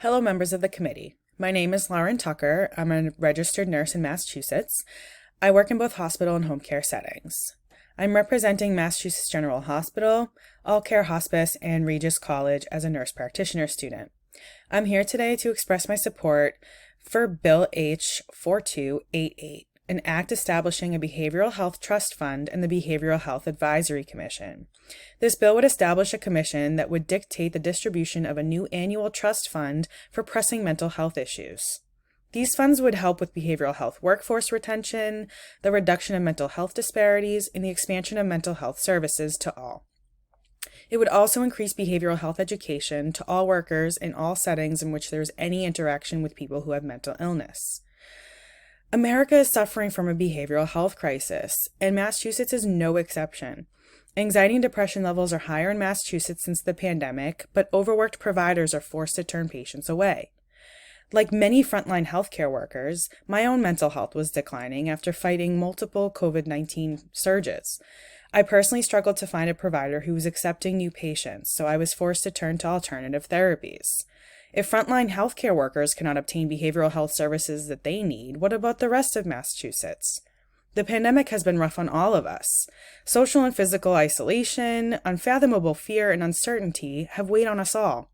Hello, members of the committee. My name is Lauren Tucker. I'm a registered nurse in Massachusetts. I work in both hospital and home care settings. I'm representing Massachusetts General Hospital, All Care Hospice, and Regis College as a nurse practitioner student. I'm here today to express my support for Bill H. 4288, an act establishing a behavioral health trust fund and the Behavioral Health Advisory Commission. This bill would establish a commission that would dictate the distribution of a new annual trust fund for pressing mental health issues. These funds would help with behavioral health workforce retention, the reduction of mental health disparities, and the expansion of mental health services to all. It would also increase behavioral health education to all workers in all settings in which there is any interaction with people who have mental illness. America is suffering from a behavioral health crisis, and Massachusetts is no exception. Anxiety and depression levels are higher in Massachusetts since the pandemic, but overworked providers are forced to turn patients away. Like many frontline healthcare workers, my own mental health was declining after fighting multiple COVID-19 surges. I personally struggled to find a provider who was accepting new patients, so I was forced to turn to alternative therapies. If frontline healthcare workers cannot obtain behavioral health services that they need, what about the rest of Massachusetts? The pandemic has been rough on all of us. Social and physical isolation, unfathomable fear, and uncertainty have weighed on us all.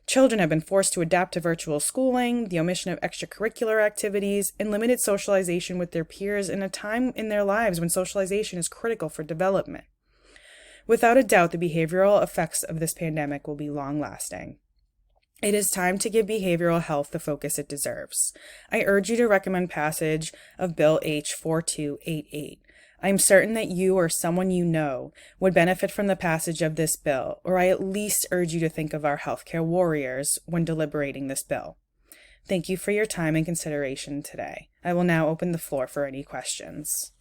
Children have been forced to adapt to virtual schooling, the omission of extracurricular activities, and limited socialization with their peers in a time in their lives when socialization is critical for development. Without a doubt, the behavioral effects of this pandemic will be long-lasting. It is time to give behavioral health the focus it deserves. I urge you to recommend passage of Bill H. 4288. I am certain that you or someone you know would benefit from the passage of this bill, or I at least urge you to think of our healthcare warriors when deliberating this bill. Thank you for your time and consideration today. I will now open the floor for any questions.